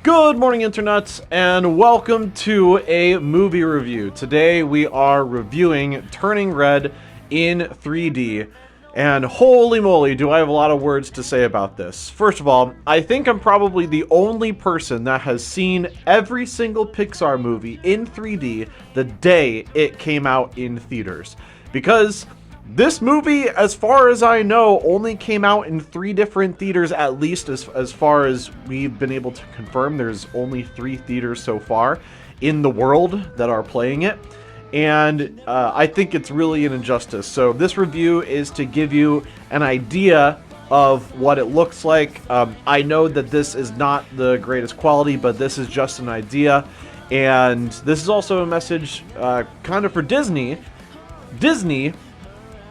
Good morning, Internet, and welcome to a movie review. Today we are reviewing Turning Red in 3D, and holy moly, do I have a lot of words to say about this. First of all, I think I'm probably the only person that has seen every single Pixar movie in 3D the day it came out in theaters, because this movie, as far as I know, only came out in 3 different theaters, at least as far as we've been able to confirm. There's only 3 theaters so far in the world that are playing it, and I think it's really an injustice. So this review is to give you an idea of what it looks like. I know that this is not the greatest quality, but this is just an idea, and this is also a message kind of for Disney.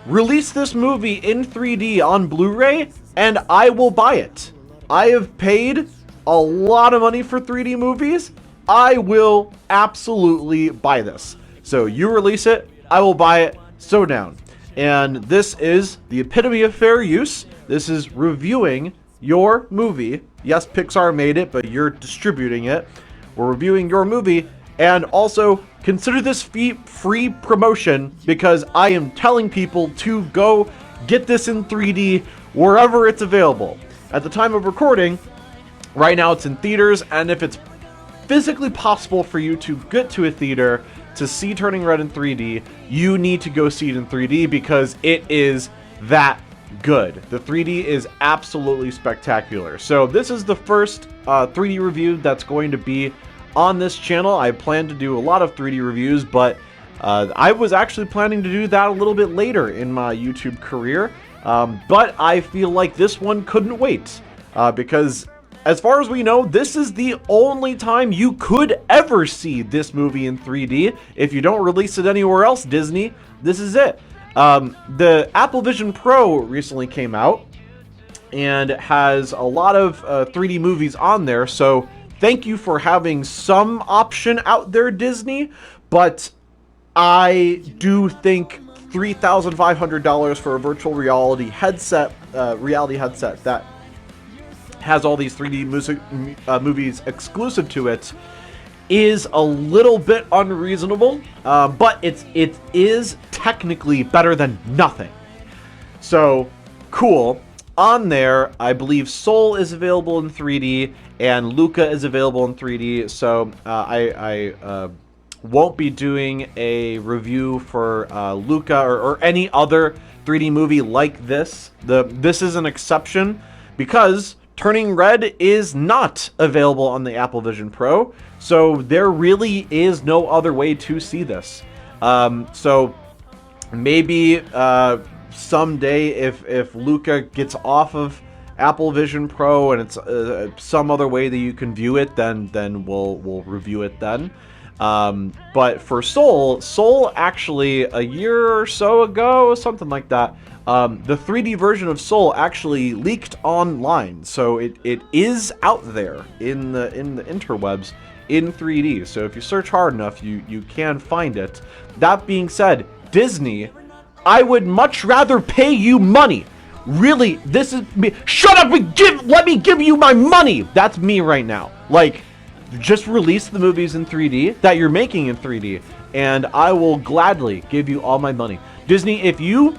Release this movie in 3D on Blu-ray, and I will buy it. I have paid a lot of money for 3D movies. I will absolutely buy this. So you release it, I will buy it, so down. And this is the epitome of fair use. This is reviewing your movie. Yes, Pixar made it, but you're distributing it. We're reviewing your movie, and also consider this free promotion because I am telling people to go get this in 3D wherever it's available. At the time of recording, right now it's in theaters, and if it's physically possible for you to get to a theater to see Turning Red in 3D, you need to go see it in 3D because it is that good. The 3D is absolutely spectacular. So this is the first 3D review that's going to be on this channel. I plan to do a lot of 3D reviews, but I was actually planning to do that a little bit later in my YouTube career, but I feel like this one couldn't wait, because as far as we know, this is the only time you could ever see this movie in 3D. If you don't release it anywhere else, Disney, this is it. The Apple Vision Pro recently came out and has a lot of 3D movies on there, so thank you for having some option out there, Disney, but I do think $3,500 for a virtual reality headset that has all these 3D movies exclusive to it is a little bit unreasonable, but it is technically better than nothing. So, cool. On there, I believe Soul is available in 3D, and Luca is available in 3D, so I won't be doing a review for Luca or any other 3D movie like this. This is an exception because Turning Red is not available on the Apple Vision Pro, so there really is no other way to see this. So maybe someday if Luca gets off of Apple Vision Pro and it's some other way that you can view it, then we'll review it then. But for Soul actually a year or so ago, something like that, the 3D version of Soul actually leaked online, so it is out there in the interwebs in 3D. So if you search hard enough, you can find it. That being said, Disney, I would much rather pay you money. Really, this is me. Shut up and let me give you my money. That's me right now. Like, just release the movies in 3D that you're making in 3D, and I will gladly give you all my money. Disney, if you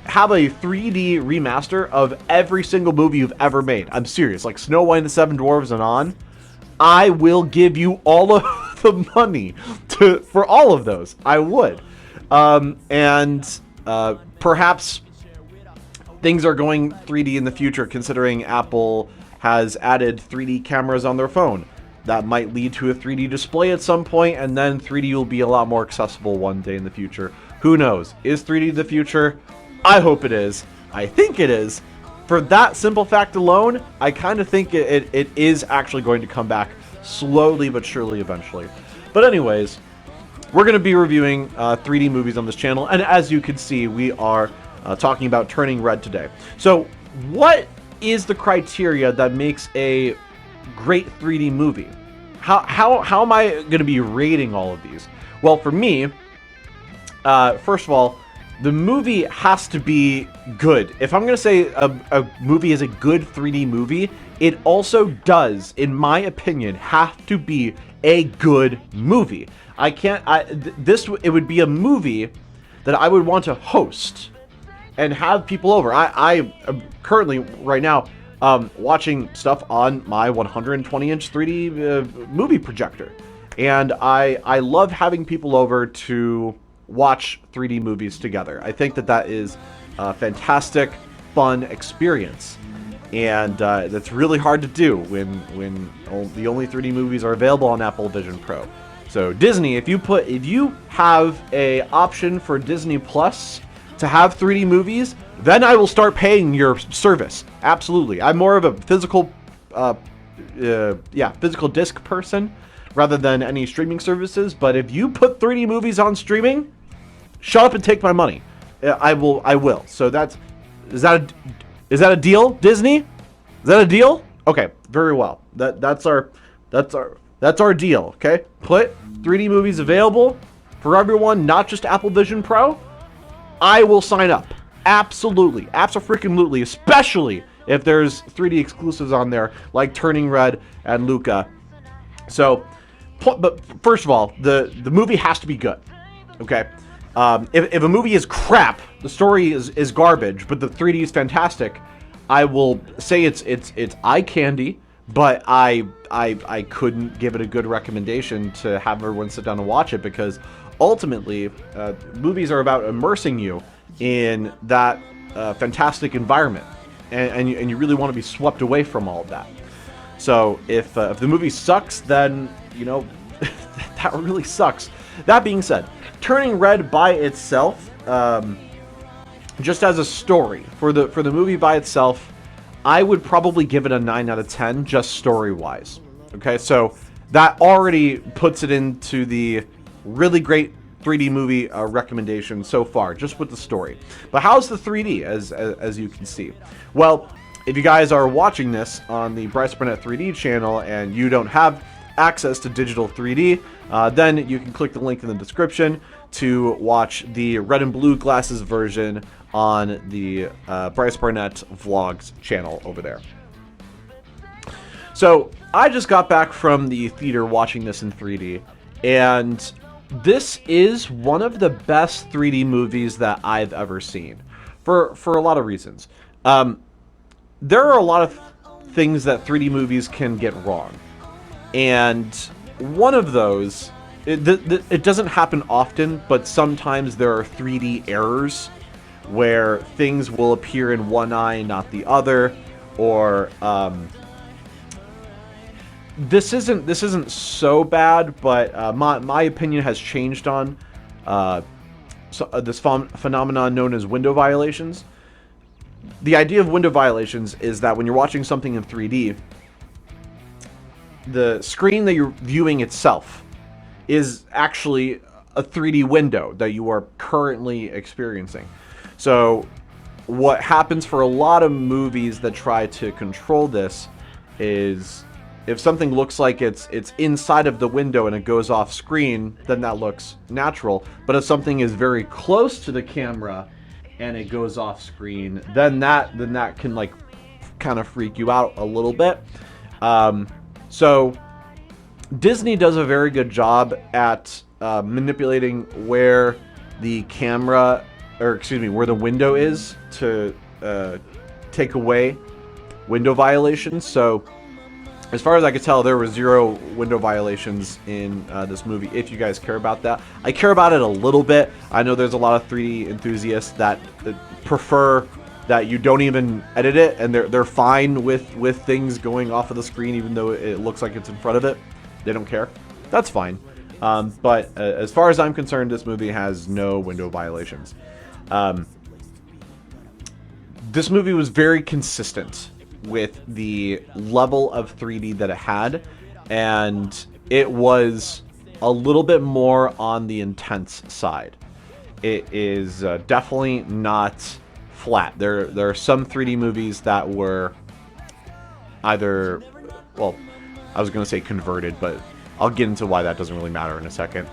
have a 3D remaster of every single movie you've ever made, I'm serious, like Snow White and the Seven Dwarfs and on, I will give you all of the money for all of those. I would. Perhaps things are going 3D in the future, considering Apple has added 3D cameras on their phone. That might lead to a 3D display at some point, and then 3D will be a lot more accessible one day in the future. Who knows? Is 3D the future? I hope it is. I think it is. For that simple fact alone, I kind of think it is actually going to come back slowly but surely eventually. But anyways, we're going to be reviewing 3D movies on this channel, and as you can see, we are talking about Turning Red today. So what is the criteria that makes a great 3D movie? How am I going to be rating all of these? Well, for me, first of all, the movie has to be good. If I'm going to say a movie is a good 3D movie, it also does, in my opinion, have to be a good movie. I can't, it would be a movie that I would want to host and have people over. I am currently, right now, watching stuff on my 120-inch 3D movie projector. And I love having people over to watch 3D movies together. I think that is a fantastic, fun experience. And that's really hard to do when the only 3D movies are available on Apple Vision Pro. So Disney, if you have a option for Disney Plus to have 3D movies, then I will start paying your service. Absolutely. I'm more of a physical disc person rather than any streaming services. But if you put 3D movies on streaming, shut up and take my money. I will. So is that a deal, Disney? Is that a deal? Okay, very well. That's our deal. Okay, put 3D movies available for everyone, not just Apple Vision Pro. I will sign up. Absolutely, abso-freaking-lutely, especially if there's 3D exclusives on there like Turning Red and Luca. So, but first of all, the movie has to be good. Okay. If a movie is crap, the story is garbage, but the 3D is fantastic, I will say it's eye candy, but I couldn't give it a good recommendation to have everyone sit down and watch it, because ultimately movies are about immersing you in that fantastic environment, and you really want to be swept away from all of that. So if the movie sucks, then that really sucks. That being said, Turning Red by itself, just as a story, for the movie by itself, I would probably give it a 9 out of 10, just story-wise. Okay, so that already puts it into the really great 3D movie recommendation so far, just with the story. But how's the 3D, as you can see? Well, if you guys are watching this on the Bryce Burnett 3D channel and you don't have access to digital 3D, then you can click the link in the description to watch the red and blue glasses version on the Bryce Burnett Vlogs channel over there. So I just got back from the theater watching this in 3D, and this is one of the best 3D movies that I've ever seen, for a lot of reasons. There are a lot of things that 3D movies can get wrong, and one of those, it doesn't happen often, but sometimes there are 3D errors where things will appear in one eye, not the other, or this isn't so bad, but my opinion has changed on this phenomenon known as window violations. The idea of window violations is that when you're watching something in 3D, the screen that you're viewing itself is actually a 3D window that you are currently experiencing. So what happens for a lot of movies that try to control this is, if something looks like it's inside of the window and it goes off screen, then that looks natural. But if something is very close to the camera and it goes off screen, then that can like kind of freak you out a little bit. So Disney does a very good job at manipulating where the camera, or excuse me, where the window is to take away window violations. So as far as I could tell, there were 0 window violations in this movie, if you guys care about that. I care about it a little bit. I know there's a lot of 3D enthusiasts that prefer that you don't even edit it, and they're fine with things going off of the screen even though it looks like it's in front of it. They don't care. That's fine. But as far as I'm concerned, this movie has no window violations. This movie was very consistent with the level of 3D that it had, and it was a little bit more on the intense side. It is definitely not flat. There are some 3D movies that were either, well, I was going to say converted, but I'll get into why that doesn't really matter in a second.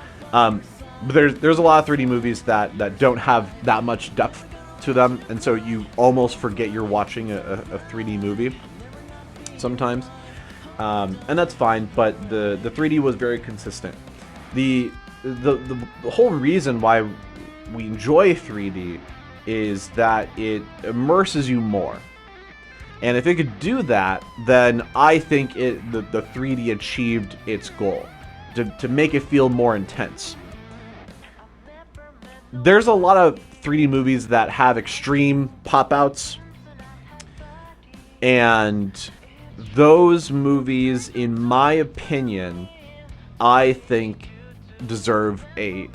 But there's a lot of 3D movies that don't have that much depth to them, and so you almost forget you're watching a 3D movie sometimes, and that's fine. But the 3D was very consistent. The whole reason why we enjoy 3D is that it immerses you more. And if it could do that, then I think the 3D achieved its goal, to make it feel more intense. There's a lot of 3D movies that have extreme pop-outs, and those movies, in my opinion, I think deserve a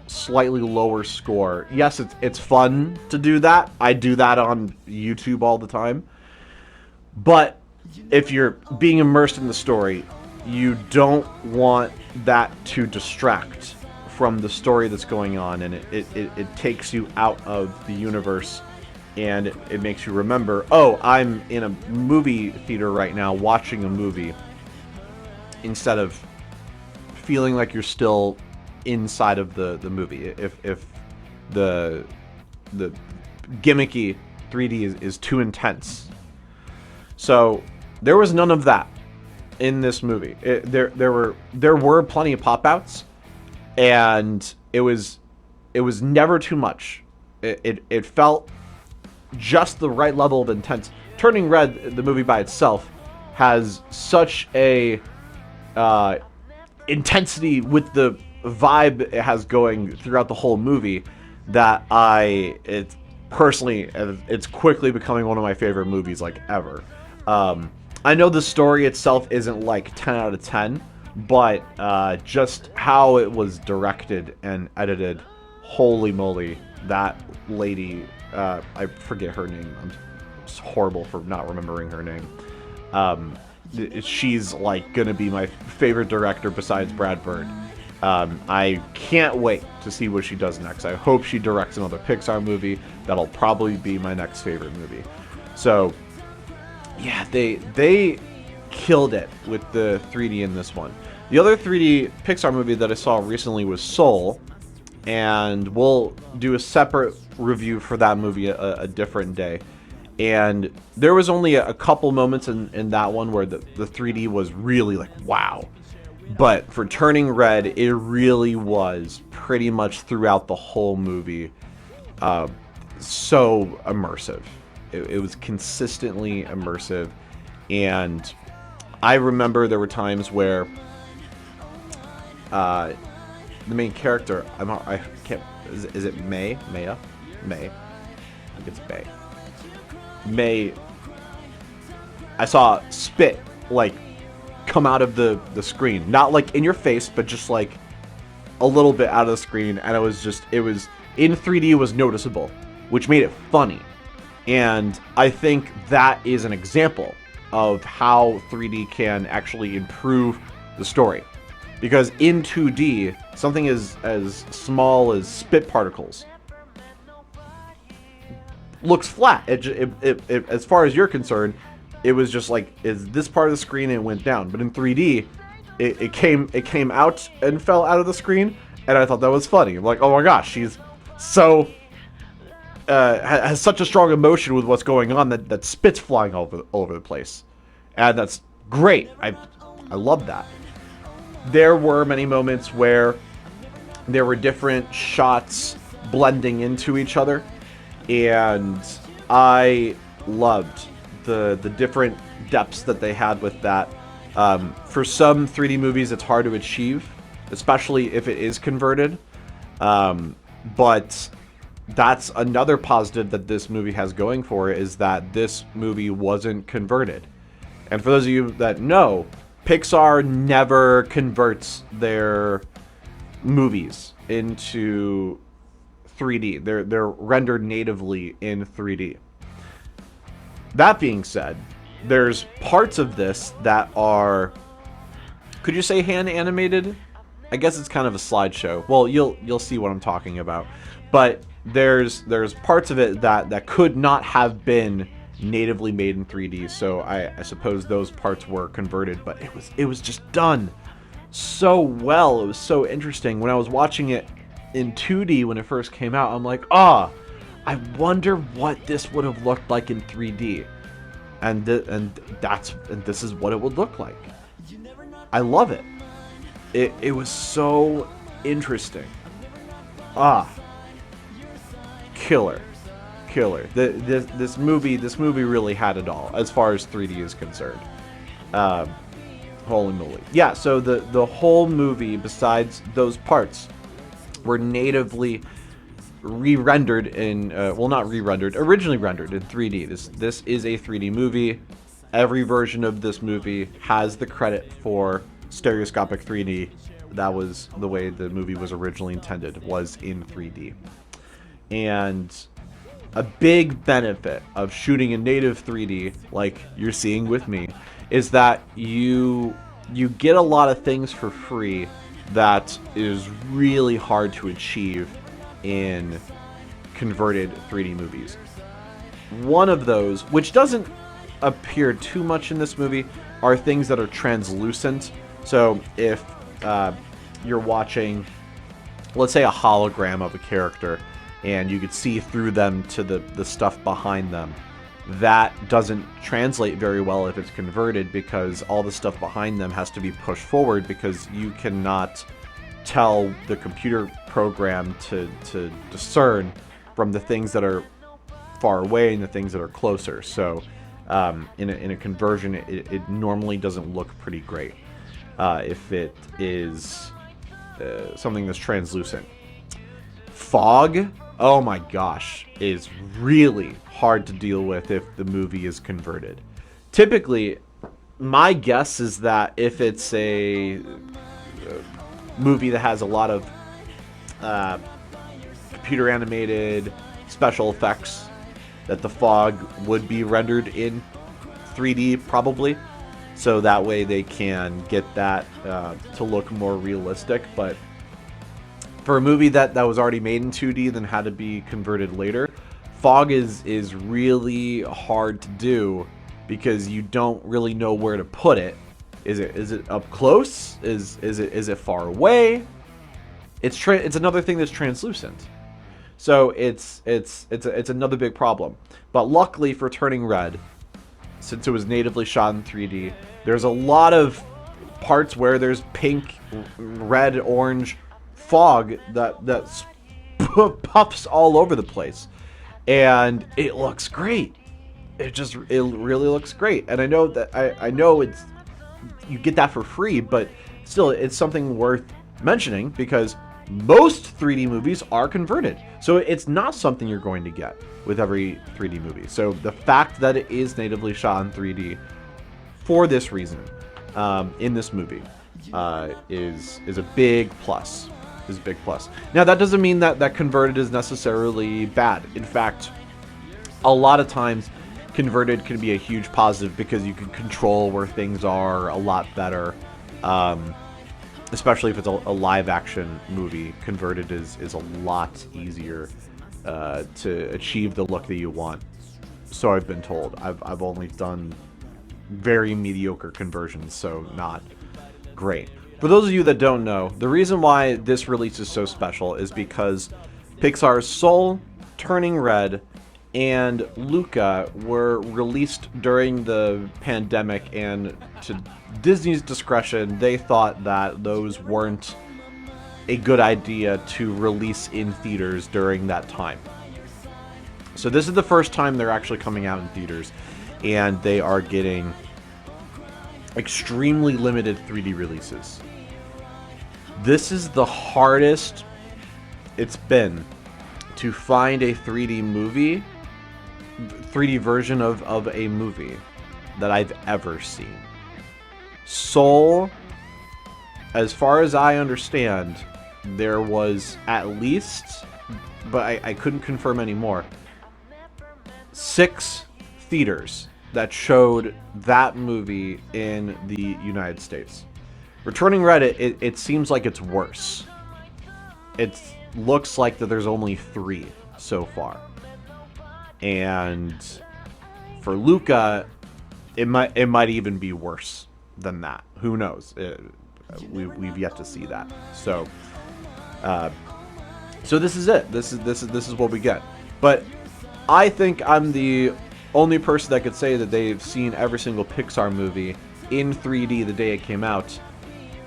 slightly lower score. Yes, it's fun to do that. I do that on YouTube all the time. But if you're being immersed in the story, you don't want that to distract from the story that's going on, and it takes you out of the universe, and it makes you remember, oh, I'm in a movie theater right now watching a movie, instead of feeling like you're still inside of the movie. If the gimmicky 3D is too intense. So there was none of that in this movie. There were plenty of pop-outs, and it was never too much. It felt just the right level of intense. Turning Red, the movie by itself, has such a intensity with the vibe it has going throughout the whole movie that it's quickly becoming one of my favorite movies, like, ever. I know the story itself isn't like 10 out of 10, but just how it was directed and edited, holy moly, that lady, I forget her name. I'm horrible for not remembering her name. She's like gonna be my favorite director besides Brad Bird. I can't wait to see what she does next. I hope she directs another Pixar movie. That'll probably be my next favorite movie. So yeah, they killed it with the 3D in this one. The other 3D Pixar movie that I saw recently was Soul, and we'll do a separate review for that movie a different day. And there was only a couple moments in that one where the 3D was really like, wow. But for Turning Red, it really was pretty much throughout the whole movie so immersive. It was consistently immersive. And I remember there were times where the main character, I can't, is it May? Maya? May. I think it's May. May, I saw spit, like, come out of the screen. Not, like, in your face, but just, like, a little bit out of the screen. And it was in 3D, it was noticeable, which made it funny. And I think that is an example of how 3D can actually improve the story. Because in 2D, something as small as spit particles looks flat. It, as far as you're concerned, it was just like, is this part of the screen, and it went down. But in 3D, it came out and fell out of the screen, and I thought that was funny. I'm like, oh my gosh, she's so has such a strong emotion with what's going on that spit's flying all over the place, and that's great. I love that. There were many moments where there were different shots blending into each other, and I loved the different depths that they had with that. For some 3D movies, it's hard to achieve, especially if it is converted. But that's another positive that this movie has going for it, is that this movie wasn't converted. And for those of you that know, Pixar never converts their movies into 3D. They're rendered natively in 3D. That being said, there's parts of this that are, could you say hand animated? I guess it's kind of a slideshow. Well, you'll see what I'm talking about. But there's parts of it that could not have been natively made in 3D. So I suppose those parts were converted, but it was just done so well. It was so interesting. When I was watching it in 2D when it first came out. I'm like, ah, I wonder what this would have looked like in 3D. And this is what it would look like. I love it. It was so interesting. Killer. This movie really had it all as far as 3D is concerned. Holy moly. Yeah, so the whole movie, besides those parts, were natively re-rendered in, well, not re-rendered, originally rendered in 3D. This is a 3D movie. Every version of this movie has the credit for stereoscopic 3D. That was the way the movie was originally intended, was in 3D. And a big benefit of shooting in native 3D, like you're seeing with me, is that you get a lot of things for free that is really hard to achieve in converted 3D movies. One of those, which doesn't appear too much in this movie, are things that are translucent. So if you're watching, let's say, a hologram of a character, and you could see through them to the stuff behind them, that doesn't translate very well if it's converted, because all the stuff behind them has to be pushed forward, because you cannot tell the computer program to discern from the things that are far away and the things that are closer. So in a conversion, it normally doesn't look pretty great if it is something that's translucent. Fog, oh my gosh, is really hard to deal with if the movie is converted. Typically, my guess is that if it's a movie that has a lot of computer animated special effects, that the fog would be rendered in 3D probably, so that way they can get that to look more realistic. But for a movie that was already made in 2D then had to be converted later, fog is really hard to do, because you don't really know where to put it. Is it up close? Is it far away? It's another thing that's translucent. So it's another big problem. But luckily for Turning Red, since it was natively shot in 3D, there's a lot of parts where there's pink, red, orange fog that puffs all over the place, and it looks great. It really looks great. And I know that I know it's, you get that for free, but still it's something worth mentioning, because most 3D movies are converted. So it's not something you're going to get with every 3D movie. So the fact that it is natively shot in 3D for this reason in this movie is a big plus. Is a big plus. Now that doesn't mean that converted is necessarily bad. In fact, a lot of times converted can be a huge positive, because you can control where things are a lot better. Especially if it's a live action movie, converted is a lot easier to achieve the look that you want. So I've been told. I've only done very mediocre conversions, so not great. For those of you that don't know, the reason why this release is so special is because Pixar's Soul, Turning Red, and Luca were released during the pandemic, and to Disney's discretion, they thought that those weren't a good idea to release in theaters during that time. So this is the first time they're actually coming out in theaters, and they are getting extremely limited 3D releases. This is the hardest it's been to find a 3D version of a movie that I've ever seen. Soul, as far as I understand, there was at least, but I couldn't confirm anymore, 6 theaters that showed that movie in the United States. Returning Red, it seems like it's worse. It looks like that there's only 3 so far. And for Luca, it might even be worse than that. Who knows? We've yet to see that. So So this is it. This is what we get. But I think I'm the only person that could say that they've seen every single Pixar movie in 3D the day it came out.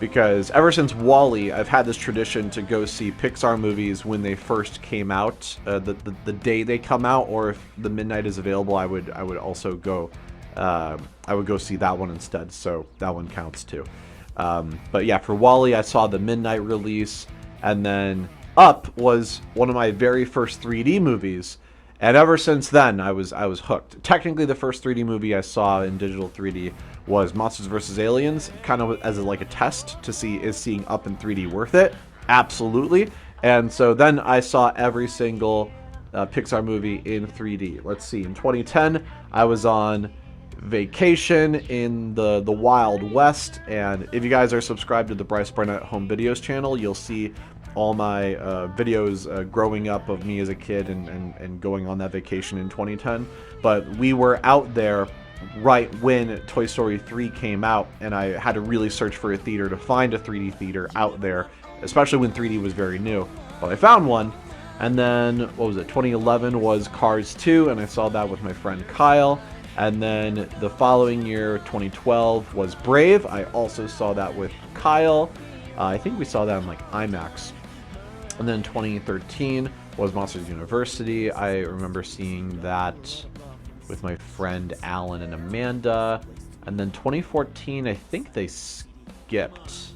Because ever since WALL-E, I've had this tradition to go see Pixar movies when they first came out, the day they come out, or if the midnight is available, I would also go. I would go see that one instead. So that one counts too. But yeah, for WALL-E, I saw the midnight release, and then Up was one of my very first 3D movies. And ever since then, I was hooked. Technically, the first 3D movie I saw in digital 3D was Monsters vs. Aliens, kind of as like a test to see, is seeing Up in 3D worth it? Absolutely. And so then I saw every single Pixar movie in 3D. Let's see, in 2010, I was on vacation in the Wild West, and if you guys are subscribed to the Bryce Barnett Home Videos channel, you'll see all my videos growing up of me as a kid and going on that vacation in 2010. But we were out there right when Toy Story 3 came out, and I had to really search for a theater to find a 3D theater out there, especially when 3D was very new. But I found one, and then, what was it, 2011 was Cars 2, and I saw that with my friend Kyle. And then the following year, 2012, was Brave. I also saw that with Kyle. I think we saw that in like IMAX. And then 2013 was Monsters University. I remember seeing that with my friend Alan and Amanda. And then 2014, I think they skipped.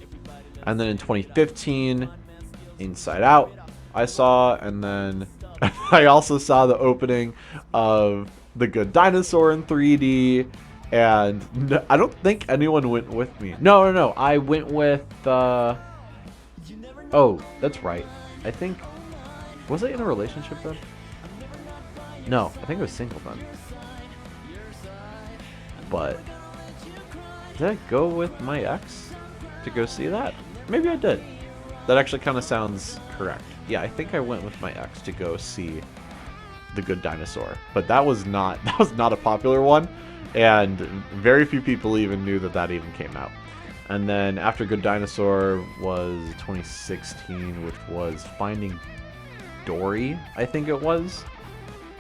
And then in 2015, Inside Out I saw. And then I also saw the opening of The Good Dinosaur in 3D. And I don't think anyone went with me. No. I went with... Oh, that's right. I think... Was I in a relationship then? No, I think I was single then. But... Did I go with my ex to go see that? Maybe I did. That actually kind of sounds correct. Yeah, I think I went with my ex to go see The Good Dinosaur. But that was not a popular one. And very few people even knew that even came out. And then after Good Dinosaur was 2016, which was Finding Dory, I think it was.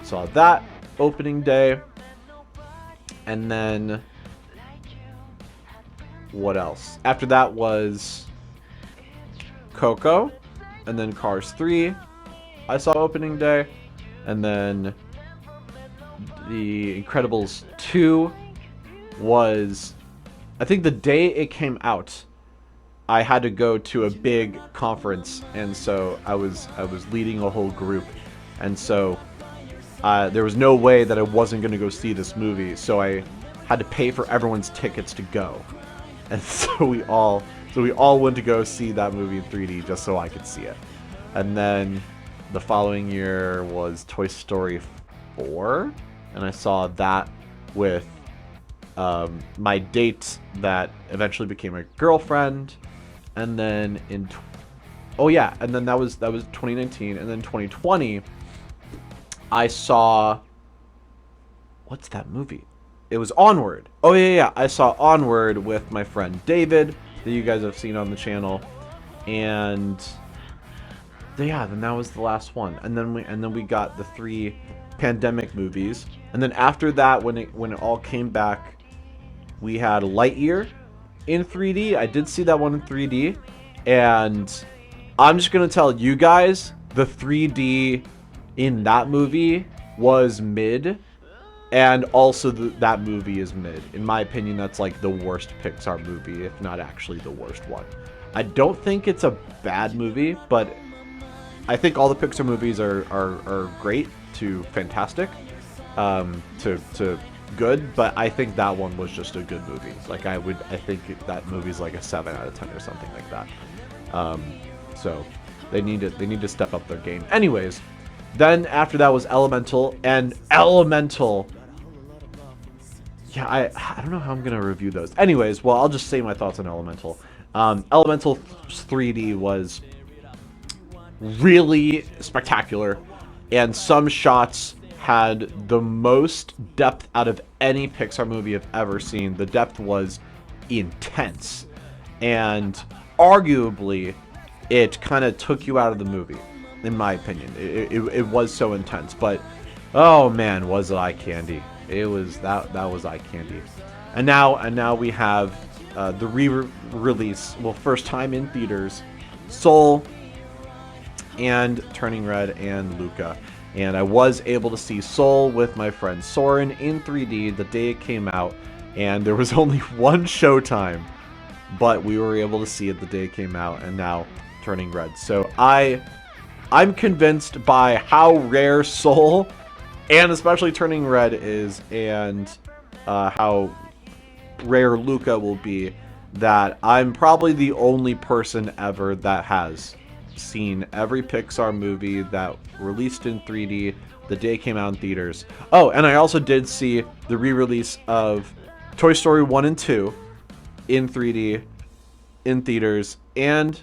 Saw that opening day. And then what else? After that was Coco, and then Cars 3 I saw opening day. And then The Incredibles 2 was... I think the day it came out, I had to go to a big conference, and so I was leading a whole group, and so there was no way that I wasn't going to go see this movie, so I had to pay for everyone's tickets to go, and so we all went to go see that movie in 3D just so I could see it. And then the following year was Toy Story 4, and I saw that with my date that eventually became a girlfriend. And then and then that was 2019. And then 2020 I saw, what's that movie? It was Onward. Oh yeah, I saw Onward with my friend David that you guys have seen on the channel. And yeah, then that was the last one. And then we got the 3 pandemic movies. And then after that, when it all came back, we had Lightyear in 3D. I did see that one in 3D. And I'm just going to tell you guys, the 3D in that movie was mid. And also that movie is mid. In my opinion, that's like the worst Pixar movie, if not actually the worst one. I don't think it's a bad movie, but I think all the Pixar movies are great to fantastic, to good, but I think that one was just a good movie. Like I think that movie's like a 7 out of 10 or something like that. So they need to step up their game. Anyways, then after that was Elemental, and Elemental. Yeah, I don't know how I'm gonna review those. Anyways, well, I'll just say my thoughts on Elemental. Elemental 3D was really spectacular, and some shots had the most depth out of any Pixar movie I've ever seen. The depth was intense, and arguably it kind of took you out of the movie. in my opinion. It was so intense, but oh man, was it eye candy. It was that was eye candy. And now we have the re-release, well, first time in theaters, Soul and Turning Red and Luca. And I was able to see Soul with my friend Soren in 3D the day it came out, and there was only one showtime, but we were able to see it the day it came out, and now Turning Red. So I'm convinced by how rare Soul and especially Turning Red is, and how rare Luca will be, that I'm probably the only person ever that has seen every Pixar movie that released in 3D the day it came out in theaters. Oh, and I also did see the re-release of Toy Story 1 and 2 in 3D in theaters, and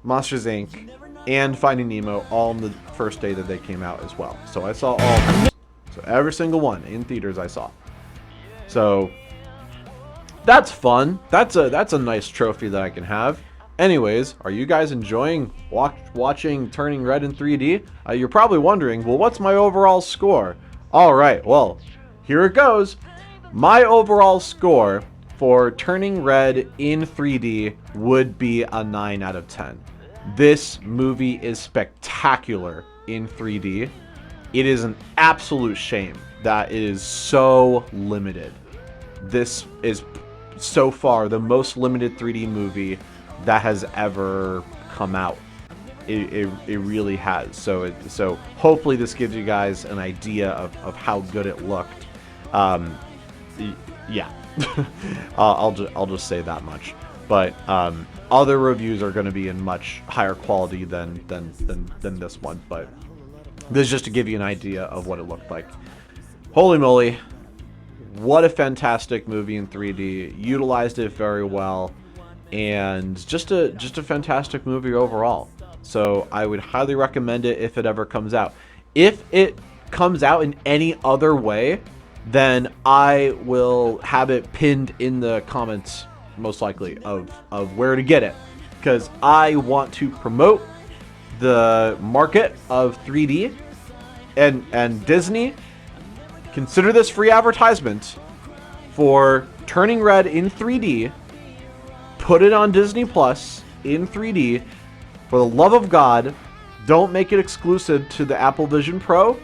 Monsters Inc. and Finding Nemo all on the first day that they came out as well. So I saw all of them. So every single one in theaters I saw. So that's fun. That's a nice trophy that I can have. Anyways, are you guys enjoying watching Turning Red in 3D? You're probably wondering, well, what's my overall score? All right, well, here it goes. My overall score for Turning Red in 3D would be a 9 out of 10. This movie is spectacular in 3D. It is an absolute shame that it is so limited. This is so far the most limited 3D movie that has ever come out. It really has. So hopefully this gives you guys an idea of how good it looked. Yeah, I'll just say that much. But other reviews are going to be in much higher quality than this one. But this is just to give you an idea of what it looked like. Holy moly! What a fantastic movie in 3D. Utilized it very well. And just a fantastic movie overall. So I would highly recommend it if it ever comes out. If it comes out in any other way, then I will have it pinned in the comments, most likely, of where to get it. Because I want to promote the market of 3D. And Disney, consider this free advertisement for Turning Red in 3D. Put it on Disney Plus in 3D. For the love of God, don't make it exclusive to the Apple Vision Pro.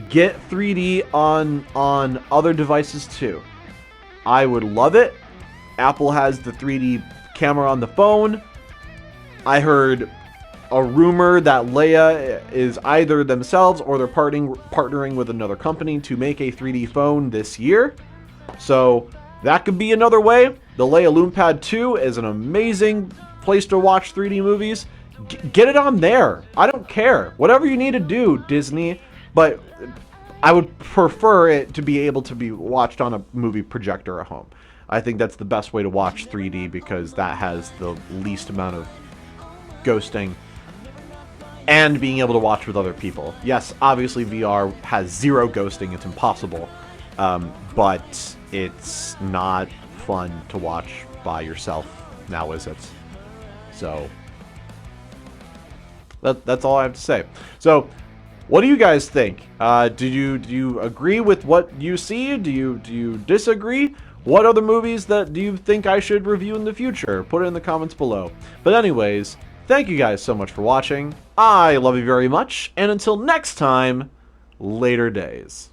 Get 3D on other devices too. I would love it. Apple has the 3D camera on the phone. I heard a rumor that Leia is either themselves or they're partnering with another company to make a 3D phone this year. So that could be another way. The Leia LoomPad 2 is an amazing place to watch 3D movies. Get it on there. I don't care. Whatever you need to do, Disney. But I would prefer it to be able to be watched on a movie projector at home. I think that's the best way to watch 3D because that has the least amount of ghosting and being able to watch with other people. Yes, obviously VR has zero ghosting. It's impossible. But it's not fun to watch by yourself now, is it? So that's all I have to say. So what do you guys think? Do you agree with what you see? Do you disagree? What other movies do you think I should review in the future? Put it in the comments below. But anyways, thank you guys so much for watching. I love you very much, and until next time, later days.